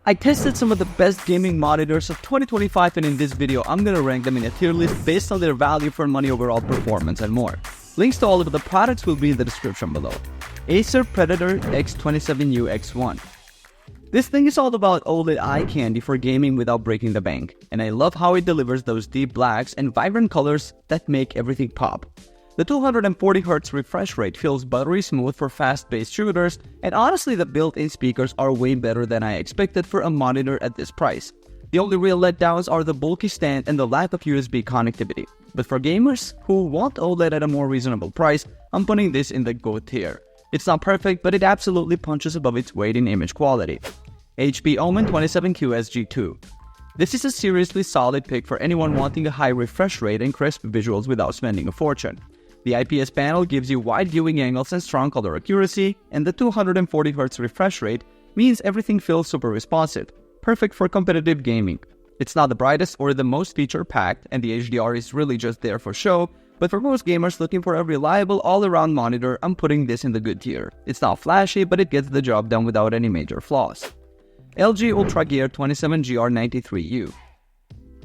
I tested some of the best gaming monitors of 2025, and in this video I'm gonna rank them in a tier list based on their value for money, overall performance, and more. Links to all of the products will be in the description below. Acer Predator X27U X1. This thing is all about OLED eye candy for gaming without breaking the bank, and I love how it delivers those deep blacks and vibrant colors that make everything pop. The 240Hz refresh rate feels buttery smooth for fast-paced shooters, and honestly the built-in speakers are way better than I expected for a monitor at this price. The only real letdowns are the bulky stand and the lack of USB connectivity. But for gamers who want OLED at a more reasonable price, I'm putting this in the GOAT tier. It's not perfect, but it absolutely punches above its weight in image quality. HP Omen 27QSG2. This is a seriously solid pick for anyone wanting a high refresh rate and crisp visuals without spending a fortune. The IPS panel gives you wide viewing angles and strong color accuracy, and the 240Hz refresh rate means everything feels super responsive, perfect for competitive gaming. It's not the brightest or the most feature-packed, and the HDR is really just there for show, but for most gamers looking for a reliable all-around monitor, I'm putting this in the good tier. It's not flashy, but it gets the job done without any major flaws. LG Ultra Gear 27GR93U.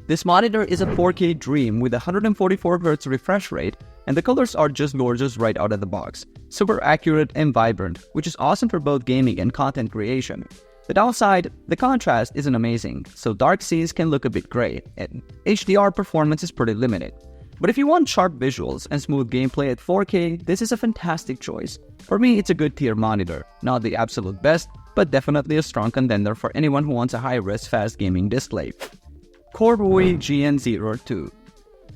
This monitor is a 4K dream with a 144Hz refresh rate, and the colors are just gorgeous right out of the box. Super accurate and vibrant, which is awesome for both gaming and content creation. The downside, the contrast isn't amazing, so dark scenes can look a bit gray, and HDR performance is pretty limited. But if you want sharp visuals and smooth gameplay at 4K, this is a fantastic choice. For me, it's a good tier monitor, not the absolute best, but definitely a strong contender for anyone who wants a high-res fast gaming display. Corui GN02.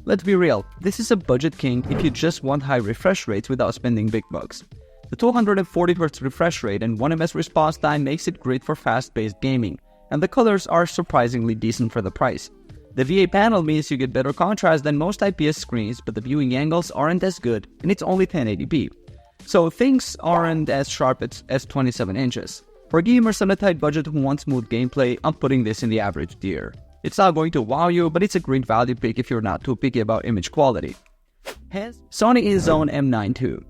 Let's be real, this is a budget king if you just want high refresh rates without spending big bucks. The 240Hz refresh rate and 1ms response time makes it great for fast-paced gaming, and the colors are surprisingly decent for the price. The VA panel means you get better contrast than most IPS screens, but the viewing angles aren't as good, and it's only 1080p. So things aren't as sharp as 27 inches. For gamers on a tight budget who want smooth gameplay, I'm putting this in the average tier. It's not going to wow you, but it's a great value pick if you're not too picky about image quality. Hence, Sony Inzone M92.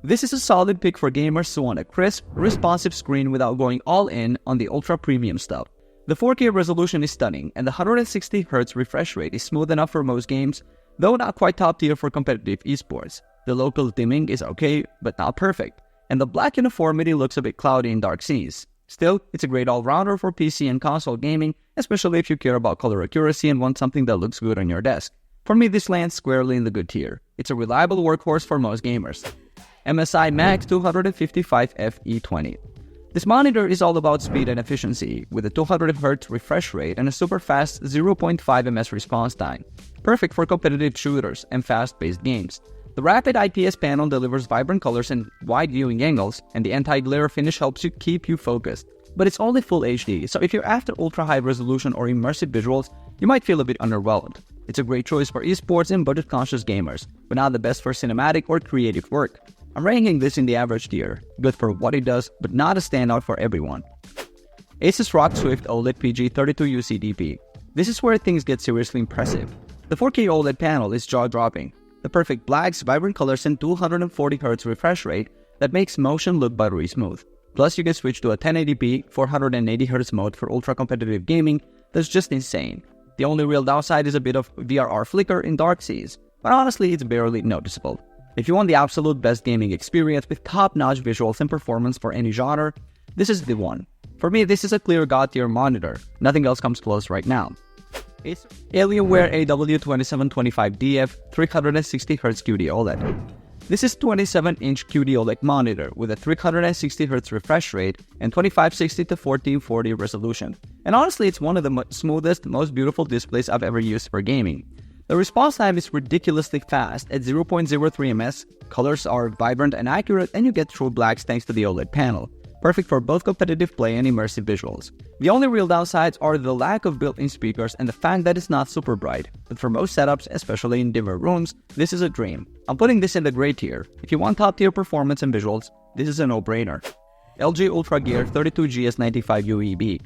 This is a solid pick for gamers who want a crisp, responsive screen without going all in on the ultra-premium stuff. The 4K resolution is stunning, and the 160Hz refresh rate is smooth enough for most games, though not quite top tier for competitive esports. The local dimming is okay, but not perfect, and the black uniformity looks a bit cloudy in dark scenes. Still, it's a great all-rounder for PC and console gaming, especially if you care about color accuracy and want something that looks good on your desk. For me, this lands squarely in the good tier. It's a reliable workhorse for most gamers. MSI Max 255FE20. This monitor is all about speed and efficiency, with a 200Hz refresh rate and a super fast 0.5 ms response time. Perfect for competitive shooters and fast-paced games. The rapid IPS panel delivers vibrant colors and wide viewing angles, and the anti-glare finish helps you keep you focused. But it's only Full HD, so if you're after ultra-high resolution or immersive visuals, you might feel a bit underwhelmed. It's a great choice for esports and budget-conscious gamers, but not the best for cinematic or creative work. I'm ranking this in the average tier, good for what it does, but not a standout for everyone. ASUS ROG Swift OLED PG32UCDP. This is where things get seriously impressive. The 4K OLED panel is jaw-dropping. The perfect blacks, vibrant colors, and 240Hz refresh rate that makes motion look buttery smooth. Plus, you can switch to a 1080p 480Hz mode for ultra-competitive gaming that's just insane. The only real downside is a bit of VRR flicker in dark scenes, but honestly, it's barely noticeable. If you want the absolute best gaming experience with top-notch visuals and performance for any genre, this is the one. For me, this is a clear god tier monitor. Nothing else comes close right now. Alienware AW2725DF 360Hz QD-OLED. This is 27-inch QD-OLED monitor with a 360Hz refresh rate and 2560x1440 resolution. And honestly, it's one of the smoothest, most beautiful displays I've ever used for gaming. The response time is ridiculously fast at 0.03 ms, colors are vibrant and accurate, and you get true blacks thanks to the OLED panel. Perfect for both competitive play and immersive visuals. The only real downsides are the lack of built-in speakers and the fact that it's not super bright, but for most setups, especially in dimmer rooms, this is a dream. I'm putting this in the great tier. If you want top-tier performance and visuals, this is a no-brainer. LG Ultra Gear 32GS95UEB.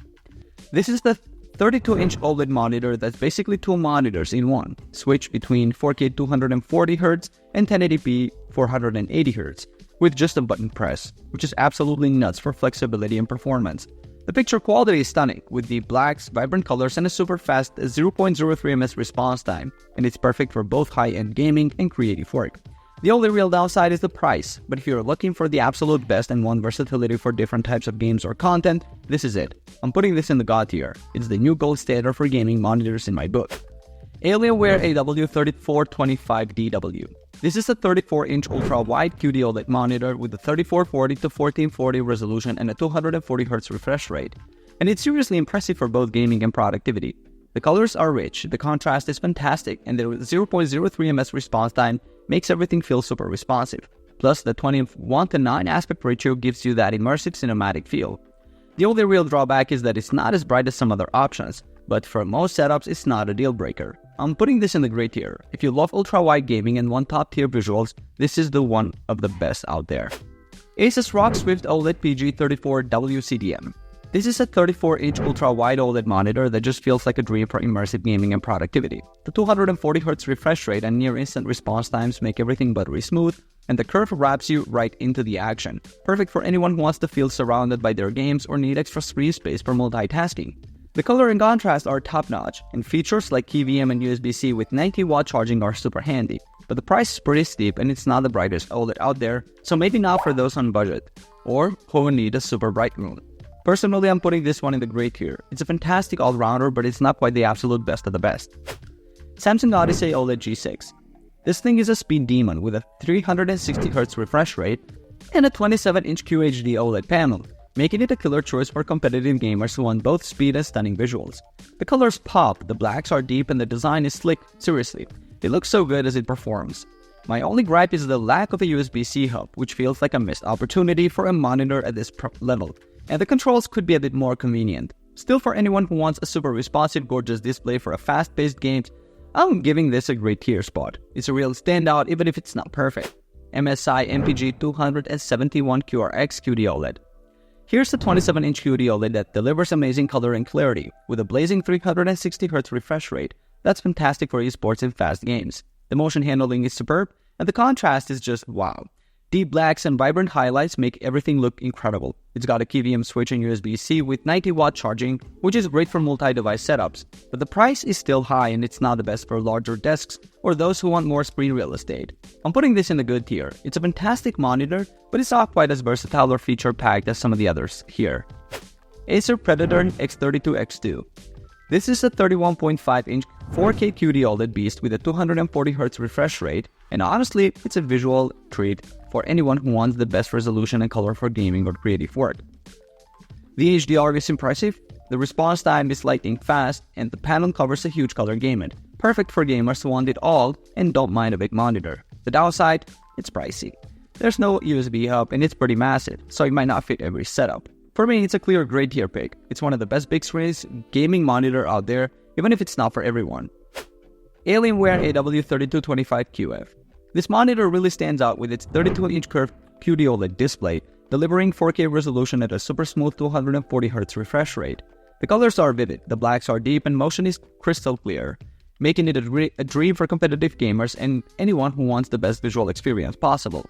This is the 32-inch OLED monitor that's basically two monitors in one, switch between 4K 240Hz and 1080p 480Hz, with just a button press, which is absolutely nuts for flexibility and performance. The picture quality is stunning, with the blacks, vibrant colors, and a super fast 0.03 ms response time, and it's perfect for both high-end gaming and creative work. The only real downside is the price, but if you're looking for the absolute best and want versatility for different types of games or content, this is it. I'm putting this in the God tier. It's the new gold standard for gaming monitors in my book. Alienware AW3425DW. This is a 34-inch ultra-wide QD-OLED monitor with a 3440 to 1440 resolution and a 240Hz refresh rate. And it's seriously impressive for both gaming and productivity. The colors are rich, the contrast is fantastic, and the 0.03 ms response time makes everything feel super responsive. Plus, the 21:9 aspect ratio gives you that immersive cinematic feel. The only real drawback is that it's not as bright as some other options, but for most setups, it's not a deal breaker. I'm putting this in the great tier. If you love ultra-wide gaming and want top-tier visuals, this is the one of the best out there. ASUS ROG Swift OLED PG34W CDM. This is a 34-inch ultra-wide OLED monitor that just feels like a dream for immersive gaming and productivity. The 240Hz refresh rate and near-instant response times make everything buttery smooth, and the curve wraps you right into the action. Perfect for anyone who wants to feel surrounded by their games or need extra screen space for multitasking. The color and contrast are top-notch, and features like KVM and USB-C with 90-watt charging are super handy. But the price is pretty steep and it's not the brightest OLED out there, so maybe not for those on budget, or who need a super bright room. Personally, I'm putting this one in the great tier. It's a fantastic all-rounder, but it's not quite the absolute best of the best. Samsung Odyssey OLED G6. This thing is a speed demon with a 360Hz refresh rate and a 27-inch QHD OLED panel, making it a killer choice for competitive gamers who want both speed and stunning visuals. The colors pop, the blacks are deep, and the design is slick. Seriously, it looks so good as it performs. My only gripe is the lack of a USB-C hub, which feels like a missed opportunity for a monitor at this level, and the controls could be a bit more convenient. Still, for anyone who wants a super responsive, gorgeous display for a fast-paced game, I'm giving this a great tier spot. It's a real standout even if it's not perfect. MSI MPG271QRX QD-OLED. Here's the 27-inch QD-OLED that delivers amazing color and clarity, with a blazing 360Hz refresh rate. That's fantastic for esports and fast games. The motion handling is superb, and the contrast is just wow. Deep blacks and vibrant highlights make everything look incredible. It's got a KVM switch and USB-C with 90-watt charging, which is great for multi-device setups. But the price is still high and it's not the best for larger desks or those who want more screen real estate. I'm putting this in the good tier. It's a fantastic monitor, but it's not quite as versatile or feature-packed as some of the others here. Acer Predator X32X2. This is a 31.5-inch 4K QD-OLED beast with a 240Hz refresh rate, and honestly, it's a visual treat for anyone who wants the best resolution and color for gaming or creative work. The HDR is impressive, the response time is lightning fast, and the panel covers a huge color gamut, perfect for gamers who want it all and don't mind a big monitor. The downside, it's pricey. There's no USB hub and it's pretty massive, so it might not fit every setup. For me, it's a clear great tier pick. It's one of the best big screens gaming monitor out there, even if it's not for everyone. Alienware AW3225QF. This monitor really stands out with its 32-inch curved QD-OLED display, delivering 4K resolution at a super smooth 240Hz refresh rate. The colors are vivid, the blacks are deep, and motion is crystal clear, making it a dream for competitive gamers and anyone who wants the best visual experience possible.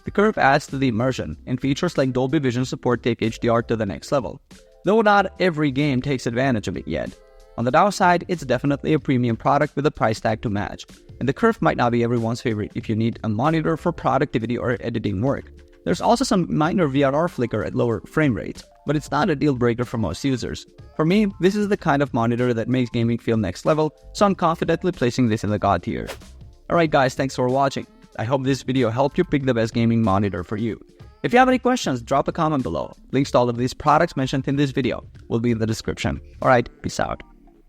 The curve adds to the immersion, and features like Dolby Vision support take HDR to the next level, though not every game takes advantage of it yet. On the downside, it's definitely a premium product with a price tag to match, and the curve might not be everyone's favorite if you need a monitor for productivity or editing work. There's also some minor VRR flicker at lower frame rates, but it's not a deal breaker for most users. For me, this is the kind of monitor that makes gaming feel next level, so I'm confidently placing this in the God tier. Alright guys, thanks for watching. I hope this video helped you pick the best gaming monitor for you. If you have any questions, drop a comment below. Links to all of these products mentioned in this video will be in the description. Alright, peace out.